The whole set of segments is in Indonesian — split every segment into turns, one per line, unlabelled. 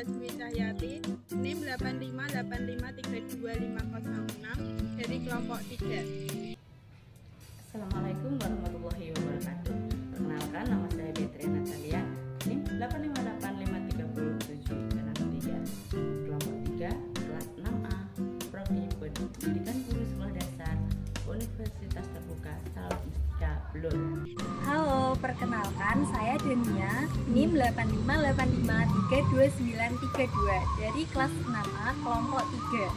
saya Dwi Cahyati, NIM 858532506 dari kelompok 3.
Assalamualaikum warahmatullahi wabarakatuh. Perkenalkan, nama saya Betri Natalia, NIM 8585337 kelompok 3, kelas 6A, Prodi Pendidikan Guru Sekolah Dasar Universitas Terbuka Salam Mustika Blor.
Halo, perkenalkan saya Dania, NIM 858532932 dari kelas 6A kelompok 3.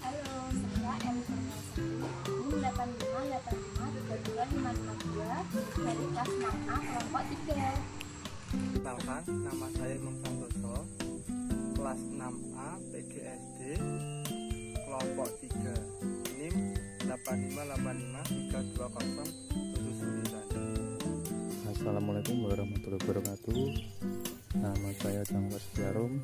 Halo, saya Elisa NIM 858532552 dari kelas 6A kelompok 3.
Kenalkan, nama saya Imam Santoso, kelas 6A PGSD kelompok 3, NIM 858532079.
Assalamualaikum warahmatullahi wabarakatuh. Nama saya Jangwas Jarum.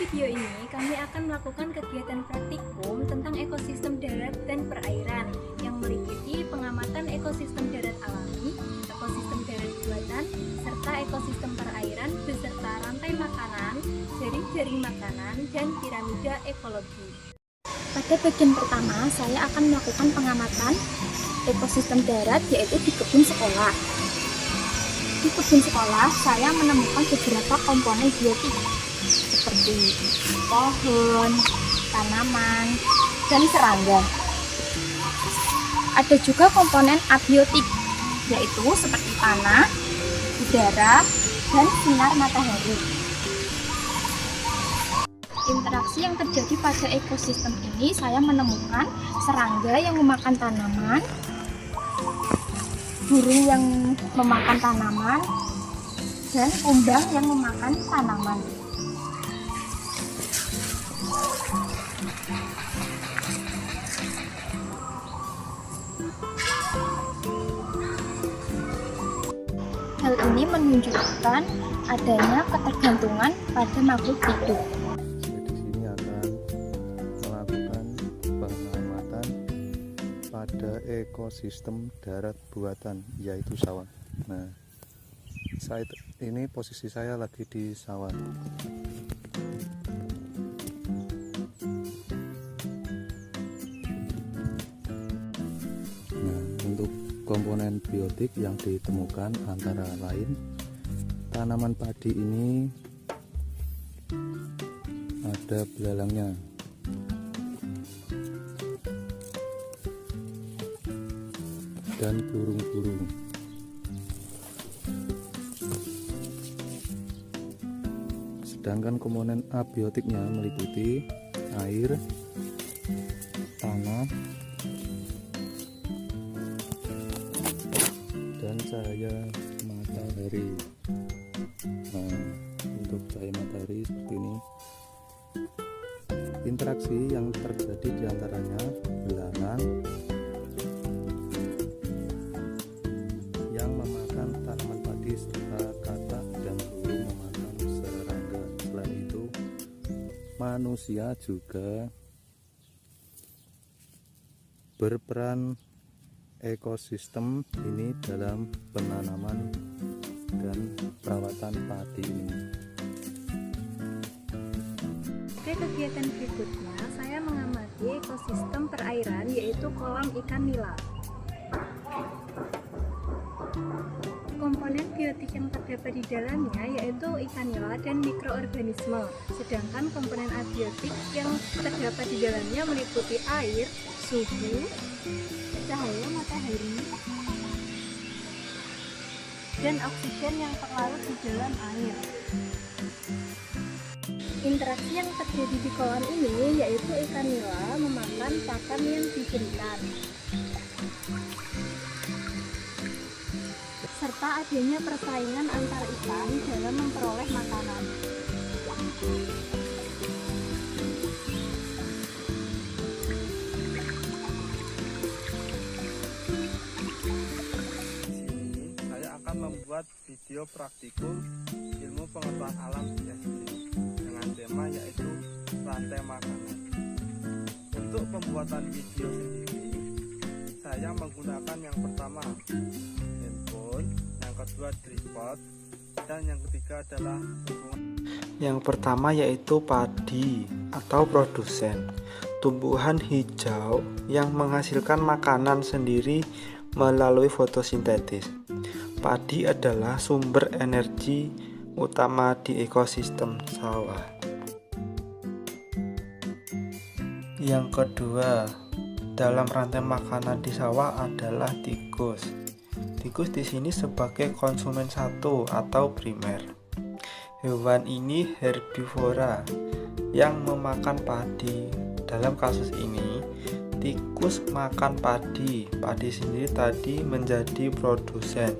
Video ini kami akan melakukan kegiatan praktikum tentang ekosistem darat dan perairan yang meliputi pengamatan ekosistem darat alami, ekosistem darat buatan, serta ekosistem perairan beserta rantai makanan, jaring-jaring makanan, dan piramida ekologi.
Pada bagian pertama, saya akan melakukan pengamatan ekosistem darat yaitu di kebun sekolah. Di kebun sekolah, saya menemukan beberapa komponen biotik seperti pohon, tanaman, dan serangga. Ada juga komponen abiotik, yaitu seperti tanah, udara, dan sinar matahari. Interaksi yang terjadi pada ekosistem ini, saya menemukan serangga yang memakan tanaman, burung yang memakan tanaman, dan kumbang yang memakan tanaman. Hal ini menunjukkan adanya ketergantungan pada makhluk hidup.
Saya di sini akan melakukan pengamatan pada ekosistem darat buatan, yaitu sawah. Nah, saat ini posisi saya lagi di sawah. Nah, untuk komponen biotik yang ditemukan antara lain tanaman padi ini ada belalangnya, dan burung-burung. Sedangkan komponen abiotiknya meliputi air, tanah, dan cahaya matahari. Nah, untuk cahaya matahari seperti ini. Interaksi yang terjadi diantaranya belalang yang memakan tanaman padi serta katak, dan burung memakan serangga. Selain itu, manusia juga berperan ekosistem ini dalam penanaman dan perawatan padi ini.
Pada kegiatan berikutnya, saya mengamati ekosistem perairan yaitu kolam ikan nila. Komponen biotik yang terdapat di dalamnya yaitu ikan nila dan mikroorganisme, sedangkan komponen abiotik yang terdapat di dalamnya meliputi air, suhu, cahaya matahari, dan oksigen yang terlarut di dalam air. Interaksi yang terjadi di kolam ini yaitu ikan nila memakan pakan yang diberikan, serta adanya persaingan antar ikan dalam memperoleh makanan.
Membuat video praktikum ilmu pengetahuan alam SD dengan tema yaitu rantai makanan. Untuk pembuatan video sendiri, saya menggunakan yang pertama handphone, yang kedua tripod, Dan yang ketiga adalah lingkungan.
Yang pertama yaitu padi atau produsen, tumbuhan hijau yang menghasilkan makanan sendiri melalui fotosintesis. Padi adalah sumber energi utama di ekosistem sawah. Yang kedua, dalam rantai makanan di sawah adalah tikus. Tikus di sini sebagai konsumen satu atau primer. Hewan ini herbivora yang memakan padi. Dalam kasus ini, tikus makan padi. Padi sendiri tadi menjadi produsen.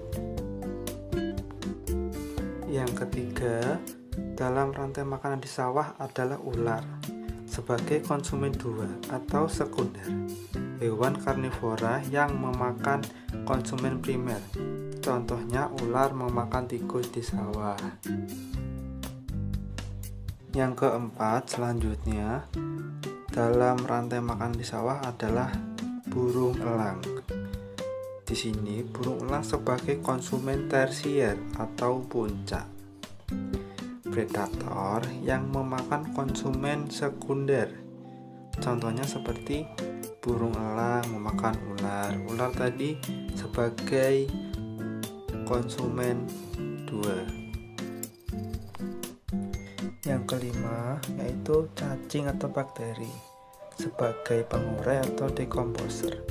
Yang ketiga, dalam rantai makanan di sawah adalah ular sebagai konsumen dua atau sekunder, hewan karnivora yang memakan konsumen primer. Contohnya ular memakan tikus di sawah. Yang keempat, selanjutnya dalam rantai makanan di sawah adalah burung elang. Di sini burung elang sebagai konsumen tersier atau puncak, predator yang memakan konsumen sekunder. Contohnya seperti burung elang memakan ular. Ular tadi sebagai konsumen dua. Yang kelima yaitu cacing atau bakteri sebagai pengurai atau dekomposer,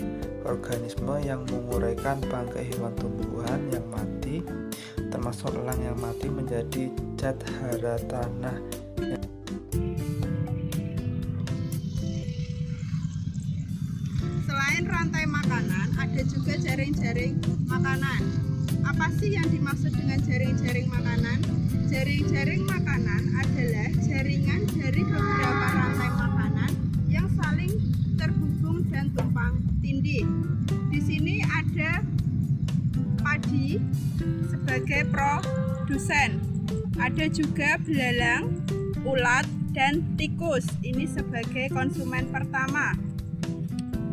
organisme yang menguraikan bangkai hewan tumbuhan yang mati, termasuk elang yang mati menjadi zat hara tanah.
Selain rantai makanan, ada juga jaring-jaring makanan. Apa sih yang dimaksud dengan jaring-jaring makanan? Jaring-jaring makanan adalah jaringan dari beberapa rantai makanan yang saling terhubung dan tumpang tindih. Di sini ada padi sebagai produsen. Ada juga belalang, ulat, dan tikus. Ini sebagai konsumen pertama.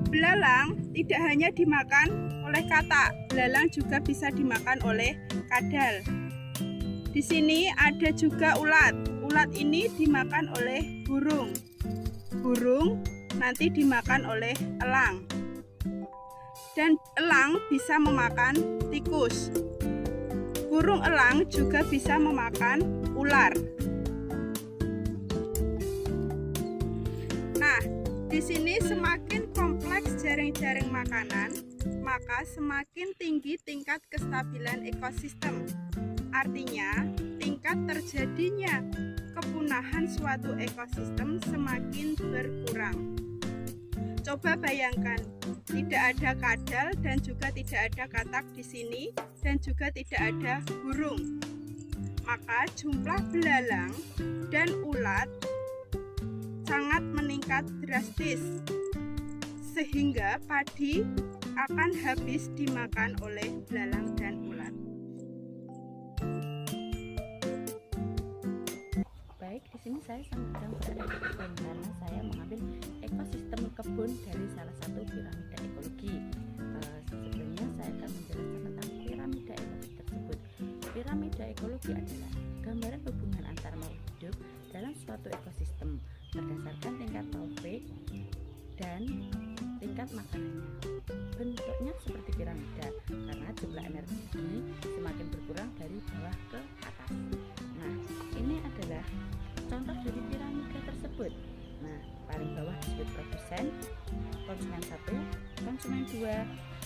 Belalang tidak hanya dimakan oleh katak, belalang juga bisa dimakan oleh kadal. Di sini ada juga ulat. Ulat ini dimakan oleh burung. Burung nanti dimakan oleh elang. Dan elang bisa memakan tikus. Burung elang juga bisa memakan ular. Nah, di sini semakin kompleks jaring-jaring makanan, maka semakin tinggi tingkat kestabilan ekosistem. Artinya, tingkat terjadinya kepunahan suatu ekosistem semakin berkurang. Coba bayangkan, tidak ada kadal dan juga tidak ada katak di sini dan juga tidak ada burung. Maka jumlah belalang dan ulat sangat meningkat drastis, sehingga padi akan habis dimakan oleh belalang dan ulat.
Baik, di sini saya sedang berada di kebun karena saya mengambil ekosistem kebun dari salah satu piramida ekologi. Sebelumnya saya akan menjelaskan tentang piramida ekologi tersebut. Piramida ekologi adalah gambaran hubungan antar makhluk hidup dalam suatu ekosistem berdasarkan tingkat taufik dan tingkat makanannya. Bentuknya seperti piramida karena jumlah energi semakin berkurang dari bawah ke atas. Nah, ini adalah contoh dari piramida tersebut. Nah, paling bawah disebut produsen, konsumen 1, konsumen 2,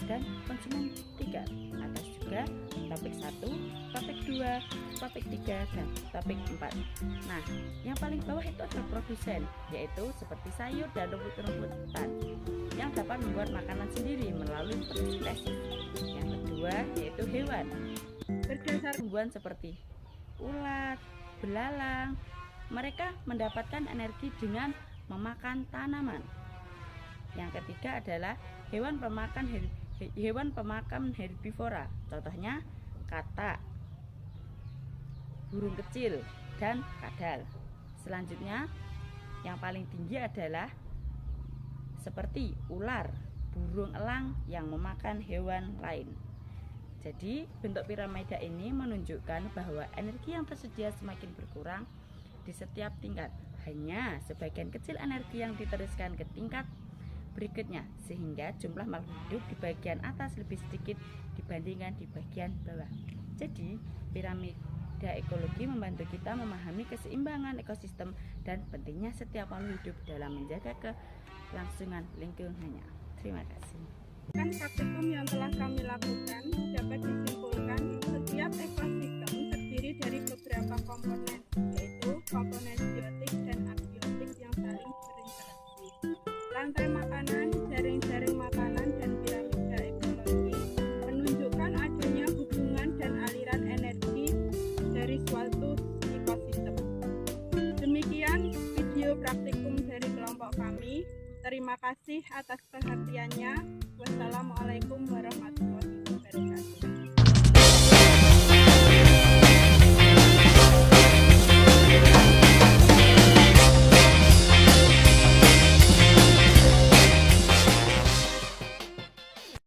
dan konsumen 3. Atas juga topik 1, topik 2, topik 3, dan topik 4. Nah, yang paling bawah itu adalah produsen, yaitu seperti sayur dan rumput-rumputan yang dapat membuat makanan sendiri melalui fotosintesis. Yang kedua yaitu hewan, berdasar tumbuhan seperti ulat, belalang. Mereka mendapatkan energi dengan memakan tanaman. Yang ketiga adalah hewan pemakan herbivora. Contohnya katak, burung kecil, dan kadal. Selanjutnya yang paling tinggi adalah seperti ular, burung elang yang memakan hewan lain. Jadi bentuk piramida ini menunjukkan bahwa energi yang tersedia semakin berkurang di setiap tingkat. Hanya sebagian kecil energi yang diteruskan ke tingkat berikutnya, sehingga jumlah makhluk hidup di bagian atas lebih sedikit dibandingkan di bagian bawah. Jadi piramida ekologi membantu kita memahami keseimbangan ekosistem dan pentingnya setiap makhluk hidup dalam menjaga kelangsungan lingkungannya. Terima kasih.
Praktikum yang telah kami lakukan dapat disimpulkan setiap ekosistem terdiri dari beberapa komponen, yaitu komponen biotik dan abiotik yang saling berinteraksi. Rantai makanan, jaring-jaring makanan, dan piramida ekologi menunjukkan adanya hubungan dan aliran energi dari suatu ekosistem. Demikian video praktikum dari kelompok kami. Terima kasih atas perhatiannya.